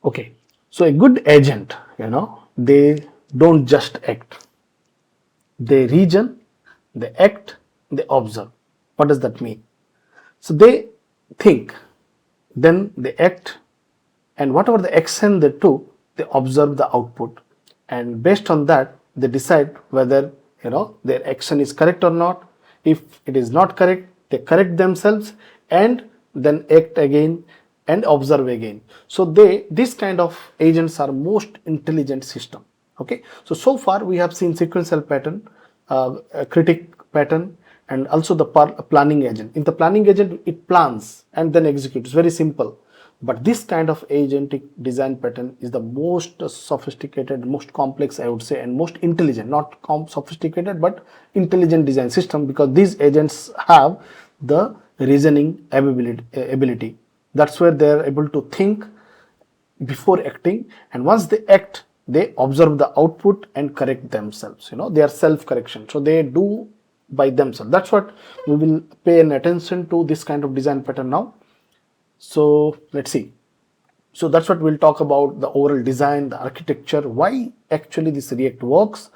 Okay, so a good agent, they don't just act. They reason, they act, they observe. What does that mean? So they think, then they act, and whatever the action they took, they observe the output, and based on that, they decide whether their action is correct or not. If it is not correct, they correct themselves and then act again and observe again. So this kind of agents are most intelligent system. Okay, so far we have seen sequential pattern, a critic pattern, and also the planning agent. In the planning agent, it plans and then executes, very simple. But this kind of agentic design pattern is the most sophisticated, most complex, I would say, and most intelligent, not sophisticated, but intelligent design system, because these agents have the reasoning ability. That's where they are able to think before acting, and once they act, they observe the output and correct themselves. They are self-correction, so they do by themselves. That's what we will pay an attention to, this kind of design pattern now. So let's see. So that's what we'll talk about, the overall design, the architecture, why actually this ReAct works,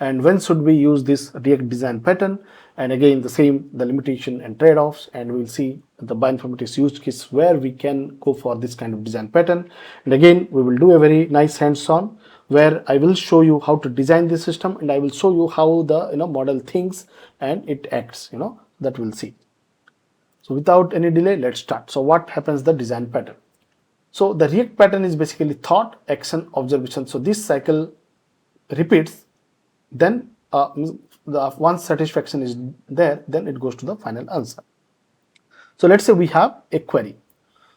and when should we use this ReAct design pattern, and again the same, the limitation and trade-offs, and we'll see the bioinformatics use case where we can go for this kind of design pattern. And again, we will do a very nice hands-on where I will show you how to design this system, and I will show you how the model thinks and it acts, that we'll see. So without any delay, let's start. So what happens, the design pattern? So the ReAct pattern is basically thought, action, observation. So this cycle repeats, then once satisfaction is there, then it goes to the final answer. So let's say we have a query.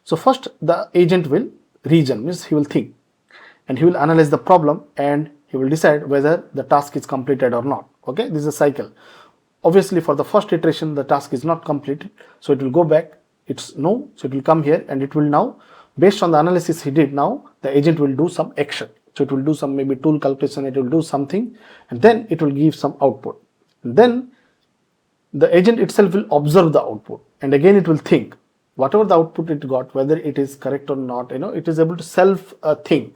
So first the agent will reason, means he will think, and he will analyze the problem, and he will decide whether the task is completed or not. Okay, this is a cycle. Obviously for the first iteration the task is not completed, so it will go back, it's no, so it will come here, and it will now, based on the analysis he did, now the agent will do some action. So it will do some maybe tool calculation, it will do something, and then it will give some output. And then the agent itself will observe the output, and again it will think whatever the output it got, whether it is correct or not. It is able to self think,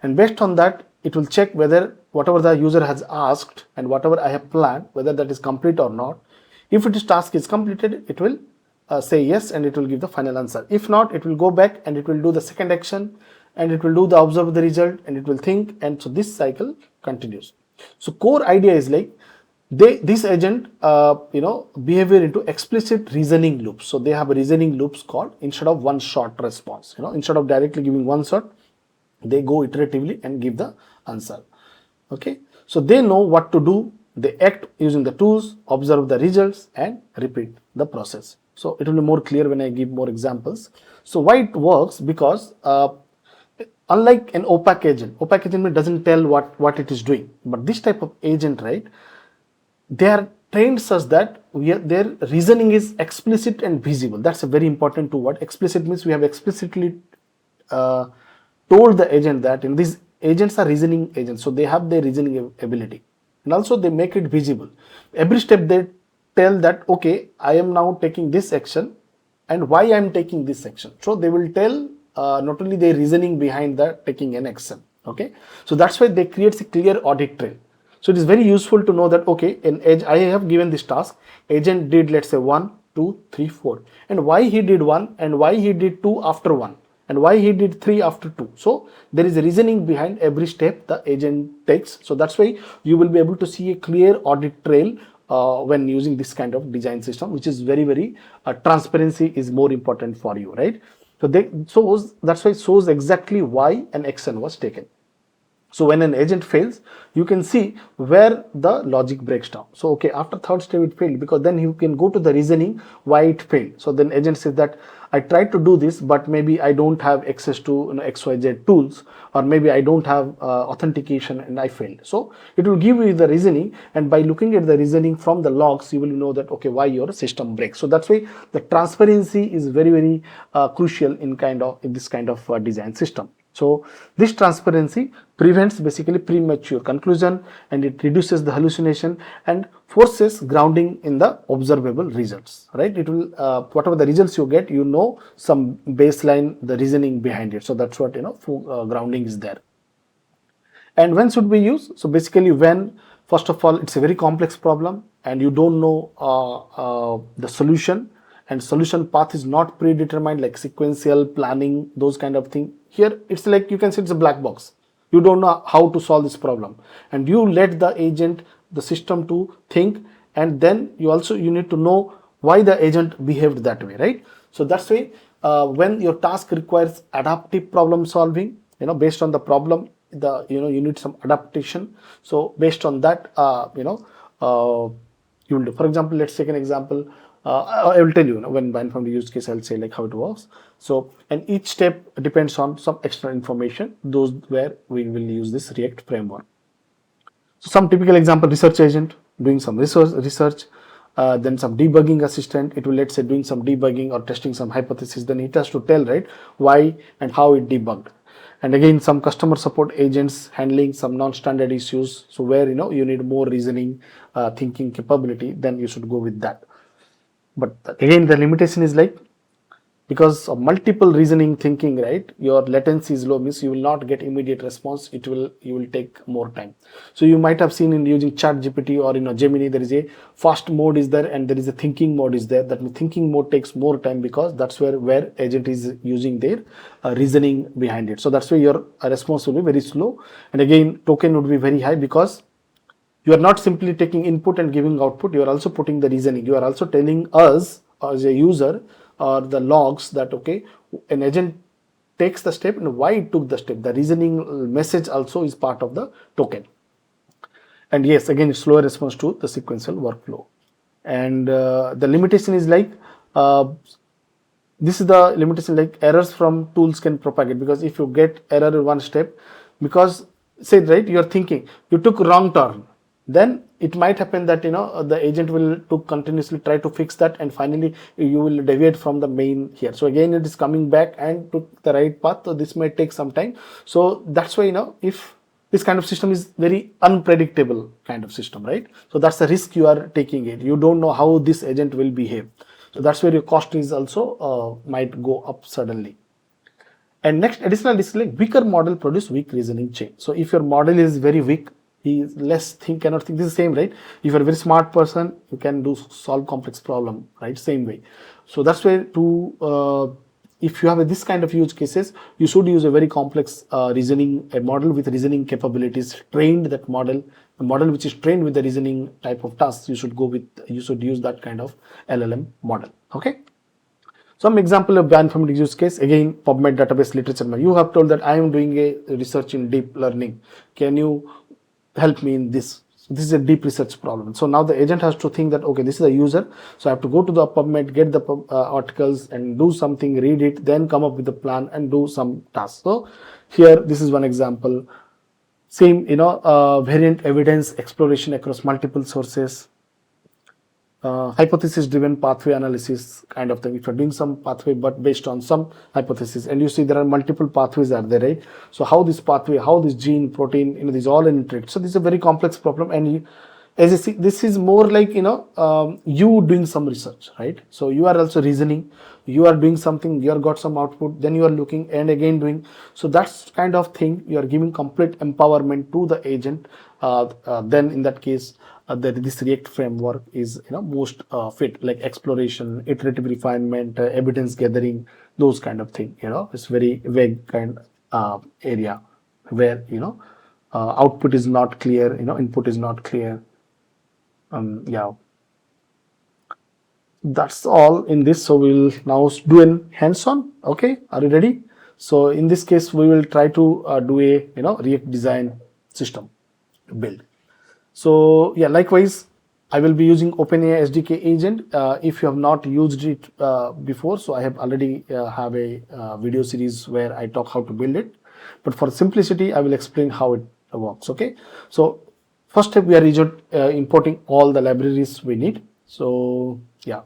and based on that it will check whether whatever the user has asked and whatever I have planned, whether that is complete or not. If its task is completed, it will say yes, and it will give the final answer. If not, it will go back and it will do the second action, and it will do the observe the result, and it will think, and so this cycle continues. So core idea is like this agent behavior into explicit reasoning loops. So they have a reasoning loops called, instead of one shot response, instead of directly giving one shot, they go iteratively and give the answer. Okay, so they know what to do, they act using the tools, observe the results, and repeat the process. So it will be more clear when I give more examples. So why it works? Because unlike an opaque agent doesn't tell what it is doing, but this type of agent, right, they are trained such that their reasoning is explicit and visible. That's a very important word. Explicit means we have explicitly told the agent that these agents are reasoning agents, so they have their reasoning ability, and also they make it visible. Every step they tell that, okay, I am now taking this action, and why I am taking this action. So they will tell not only their reasoning behind that taking an action. Okay, so that's why they create a clear audit trail. So it is very useful to know that, okay, I have given this task, agent did, let's say, 1, 2, 3, 4, and why he did 1, and why he did 2 after 1, and why he did 3 after 2. So there is a reasoning behind every step the agent takes. So that's why you will be able to see a clear audit trail when using this kind of design system, which is very transparency is more important for you, right? So that's why it shows exactly why an action was taken. So when an agent fails, you can see where the logic breaks down. So okay, after third step it failed, because then you can go to the reasoning why it failed. So then agent says that I tried to do this, but maybe I don't have access to XYZ tools, or maybe I don't have authentication and I failed. So it will give you the reasoning, and by looking at the reasoning from the logs, you will know that, okay, why your system breaks. So that's why the transparency is very crucial in this kind of design system. So this transparency prevents basically premature conclusion, and it reduces the hallucination, and forces grounding in the observable results, right? It will whatever the results you get, you know some baseline, the reasoning behind it. So that's what grounding is there. And when should we use? So basically when, first of all, it's a very complex problem and you don't know the solution, and solution path is not predetermined, like sequential planning, those kind of thing. Here it's like, you can say it's a black box. You don't know how to solve this problem, and you let the agent, the system to think, and then you need to know why the agent behaved that way, right? So that's why when your task requires adaptive problem solving, based on the problem, you need some adaptation. So based on that, you will do. For example, let's take an example. I will tell you, when from the use case, I'll say like how it works. So, and each step depends on some extra information, those where we will use this ReAct framework. So some typical example: research agent doing some research, then some debugging assistant. It will, let's say, doing some debugging or testing some hypothesis. Then it has to tell, right, why and how it debugged. And again, some customer support agents handling some non-standard issues. So where you need more reasoning, thinking capability, then you should go with that. But again, the limitation is like, because of multiple reasoning thinking, right, your latency is low, means you will not get immediate response. You will take more time. So you might have seen in using chat gpt or Gemini, there is a fast mode is there and there is a thinking mode is there. That means thinking mode takes more time, because that's where agent is using their reasoning behind it. So that's why your response will be very slow, and again token would be very high, because you are not simply taking input and giving output, you are also putting the reasoning. You are also telling us as a user or the logs that, okay, an agent takes the step and why it took the step. The reasoning message also is part of the token. And yes, again, it's slower response to the sequential workflow. And the limitation is like, this is the limitation, like errors from tools can propagate, because if you get error in one step, because say, right, you are thinking you took wrong turn, then it might happen that the agent will to continuously try to fix that, and finally you will deviate from the main here. So again, it is coming back and took the right path, so this might take some time. So that's why if this kind of system is very unpredictable kind of system, right? So that's the risk you are taking it. You don't know how this agent will behave. So that's where your cost is also might go up suddenly. And next, additional is like weaker model produce weak reasoning chain. So if your model is very weak, he is cannot think. This is the same, right? If you're a very smart person, you can solve complex problem, right? Same way. So that's why if you have this kind of use cases, you should use a very complex reasoning, a model with reasoning capabilities, trained that model, a model which is trained with the reasoning type of tasks. You should use that kind of LLM model. Okay. Some example of bioinformatics use case, again, PubMed database literature. You have told that I am doing a research in deep learning. Can you help me in this? This is a deep research problem. So now the agent has to think that, okay, this is a user, so I have to go to the PubMed, get the articles and do something, read it, then come up with a plan and do some tasks. So here, this is one example. Same, variant evidence exploration across multiple sources. Hypothesis driven pathway analysis kind of thing. If you're doing some pathway but based on some hypothesis, and you see there are multiple pathways are there, right? So how this pathway, how this gene, protein, these all interact. So this is a very complex problem, and as you see, this is more like you doing some research, right? So you are also reasoning, you are doing something, you have got some output, then you are looking and again doing. So that's kind of thing, you are giving complete empowerment to the agent. Then in that case, this ReAct framework is most fit, like exploration, iterative refinement, evidence gathering, those kind of thing. It's very vague kind area where output is not clear, input is not clear. Yeah, that's all in this. So we'll now do an hands-on. Okay, are you ready? So in this case, we will try to do a ReAct design system build. So yeah, likewise, I will be using OpenAI SDK agent. If you have not used it before, so I have already have a video series where I talk how to build it. But for simplicity, I will explain how it works. Okay. So first step, we are importing all the libraries we need. So yeah,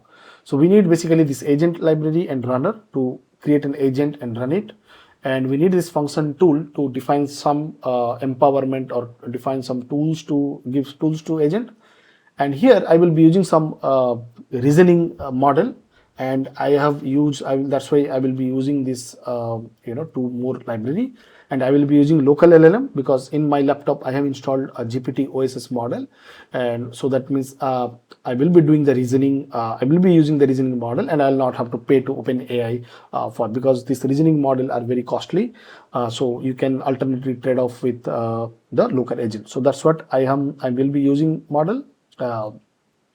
so we need basically this agent library and runner to create an agent and run it. And we need this function tool to define some empowerment or define some tools to give tools to agent. And here I will be using some reasoning model, and I have used, that's why I will be using this two more library, and I will be using local LLM because in my laptop I have installed a GPT OSS model, and so that means I will be doing the reasoning, I will be using the reasoning model, and I will not have to pay to OpenAI for, because this reasoning model are very costly, so you can alternately trade off with the local agent. So that's what I will be using model,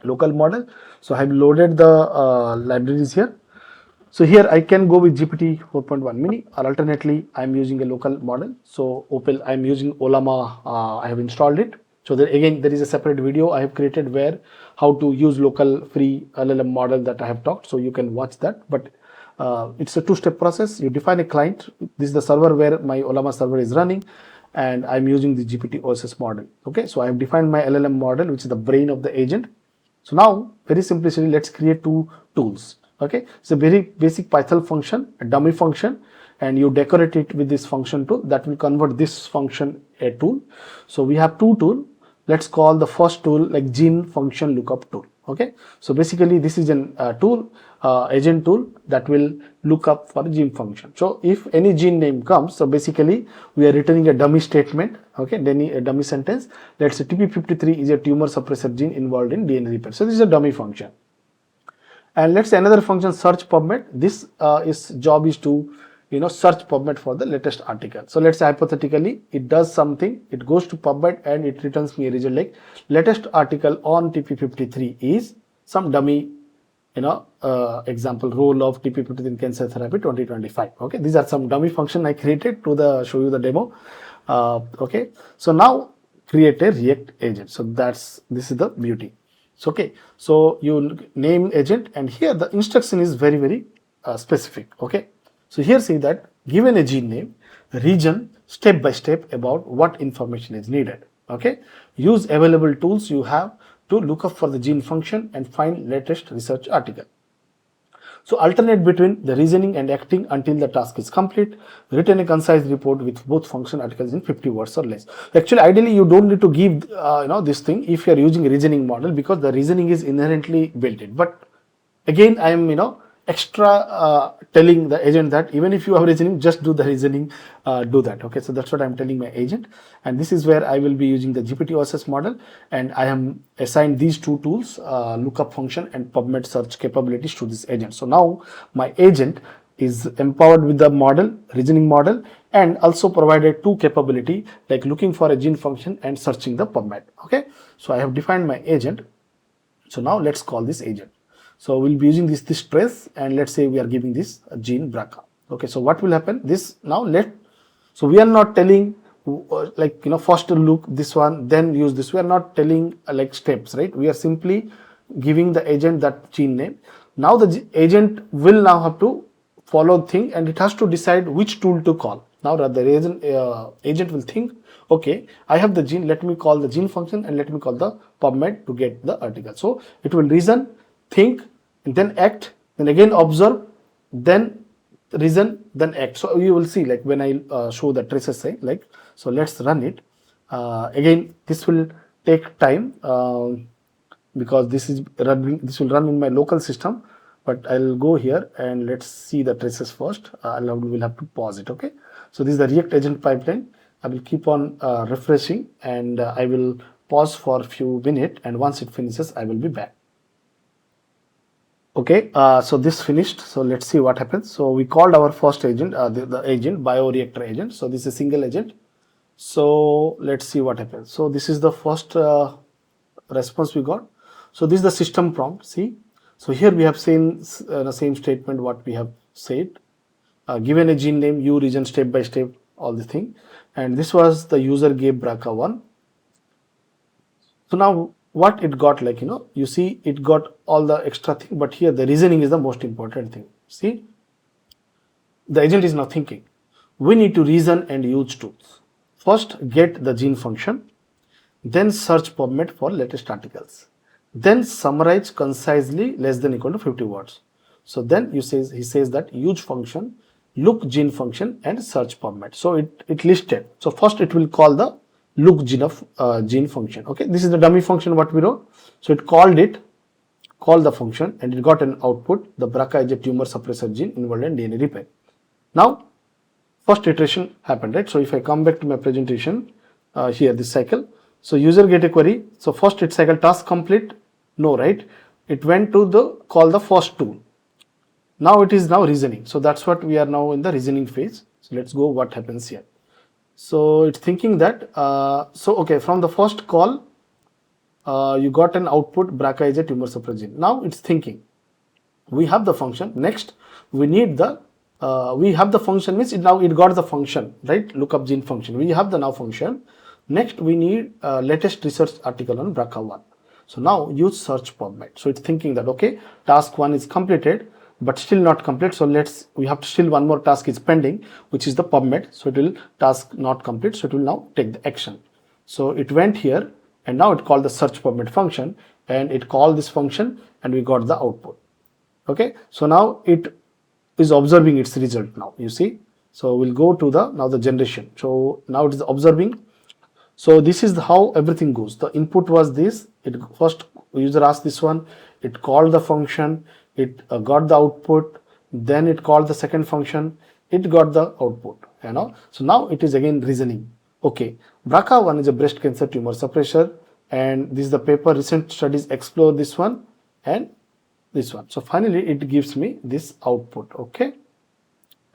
local model. So I have loaded the libraries here. So here I can go with GPT 4.1 mini, or alternately I am using a local model. So Opel, I am using Olama, I have installed it. So there again there is a separate video I have created where how to use local free LLM model that I have talked. So you can watch that. But it's a two-step process. You define a client. This is the server where my Olama server is running, and I'm using the GPT OSS model. Okay, so I have defined my LLM model, which is the brain of the agent. So now, very simplicity, let's create two tools. Okay, it's a very basic Python function, a dummy function, and you decorate it with this function tool that will convert this function a tool. So we have two tools. Let's call the first tool like gene function lookup tool. Okay, so basically this is an tool, agent tool that will look up for a gene function. So if any gene name comes, so basically we are returning a dummy statement. Okay, then a dummy sentence. Let's say TP53 is a tumor suppressor gene involved in DNA repair. So this is a dummy function. And let's say another function search PubMed. This job is to search PubMed for the latest article. So let's say hypothetically it does something, it goes to PubMed and it returns me a result like latest article on TP53 is some dummy example role of TP53 in cancer therapy 2025. Okay, these are some dummy function I created to show you the demo. Okay, so now create a ReAct agent. So this is the beauty. So okay, so you name agent, and here the instruction is very specific. Okay, so here see that given a gene name, region, step by step about what information is needed. Okay, use available tools you have to look up for the gene function and find latest research article. So alternate between the reasoning and acting until the task is complete. Written a concise report with both function articles in 50 words or less. Actually, ideally, you don't need to give this thing if you are using a reasoning model, because the reasoning is inherently built in. But again, I am extra telling the agent that even if you have reasoning, just do the reasoning, do that. Okay, so that's what I'm telling my agent, and this is where I will be using the GPT OSS model, and I am assigned these two tools, lookup function and PubMed search capabilities to this agent. So now my agent is empowered with the model, reasoning model, and also provided two capability like looking for a gene function and searching the PubMed. Okay, so I have defined my agent. So now let's call this agent. So we'll be using this trace, and let's say we are giving this gene BRCA. Okay, so what will happen? So we are not telling first look this one, then use this. We are not telling like steps, right? We are simply giving the agent that gene name. Now the agent will now have to follow thing, and it has to decide which tool to call. Now the agent will think, okay, I have the gene, let me call the gene function and let me call the PubMed to get the article. So it will reason, think, and then act, then again observe, then reason, then act. So you will see like when I show the traces say like, so let's run it. Again, this will take time because this will run in my local system, but I'll go here and let's see the traces first. We'll have to pause it. Okay, so this is the ReAct agent pipeline. I will keep on refreshing, and I will pause for a few minutes, and once it finishes I will be back. Okay, so this finished. So let's see what happens. So we called our first agent, the agent, bioreactor agent. So this is a single agent. So let's see what happens. So this is the first response we got. So this is the system prompt. See, so here we have seen the same statement what we have said. Given a gene name, you region, step by step, all the thing. And this was the user gave BRCA1. So now what it got, like, you see it got all the extra thing, but here the reasoning is the most important thing. See, the agent is now thinking, we need to reason and use tools. First, get the gene function, then search PubMed for latest articles, then summarize concisely less than equal to 50 words. So then he says that use function, look gene function and search PubMed. So it listed. So first it will call the look gene function. Okay, this is the dummy function what we wrote. So it called the function, and it got an output. The BRCA is a tumor suppressor gene involved in DNA repair. Now first iteration happened, right? So if I come back to my presentation, here this cycle, so user get a query. So first it cycle task complete, no, right? It went to the call the first tool. Now it is now reasoning. So that's what we are now in the reasoning phase. So let's go what happens here. So it's thinking that okay, from the first call you got an output, BRCA is a tumor suppressor gene. Now it's thinking, we have the function. Next we need the we have the function means now it got the function, right? Lookup gene function. We have the now function. Next we need latest research article on BRCA1. So now use search PubMed. So it's thinking that okay, task 1 is completed but still not complete. So we have to still one more task is pending, which is the PubMed. So it will task not complete. So it will now take the action. So it went here and now it called the search PubMed function, and it called this function and we got the output. Okay, so now it is observing its result now, you see. So we'll go to the now the generation. So now it is observing. So this is how everything goes. The input was this. It first user asked this one, it called the function, it got the output, then it called the second function, it got the output, you know. So now it is again reasoning. Okay, BRCA1 is a breast cancer tumor suppressor, and this is the paper. Recent studies explore this one and this one. So finally it gives me this output. Okay,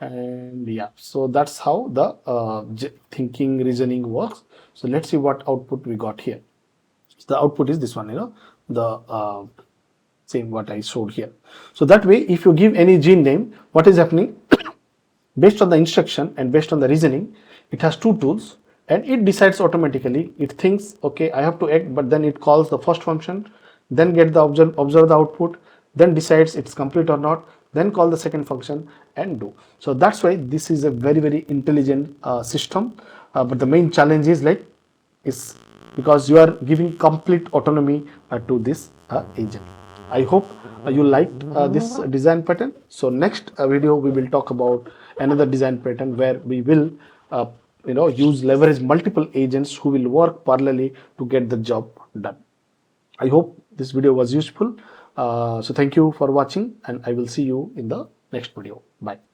and yeah, so that's how the thinking reasoning works. So let's see what output we got here. So the output is this one, you know, the same what I showed here. So that way, if you give any gene name, what is happening based on the instruction and based on the reasoning, it has two tools and it decides automatically. It thinks, okay, I have to act, but then it calls the first function, then get the observe the output, then decides it's complete or not, then call the second function and do. So that's why this is a very intelligent system. But the main challenge is because you are giving complete autonomy to this agent. I hope you liked this design pattern. So next video we will talk about another design pattern where we will leverage multiple agents who will work parallelly to get the job done. I hope this video was useful. So thank you for watching, and I will see you in the next video. Bye.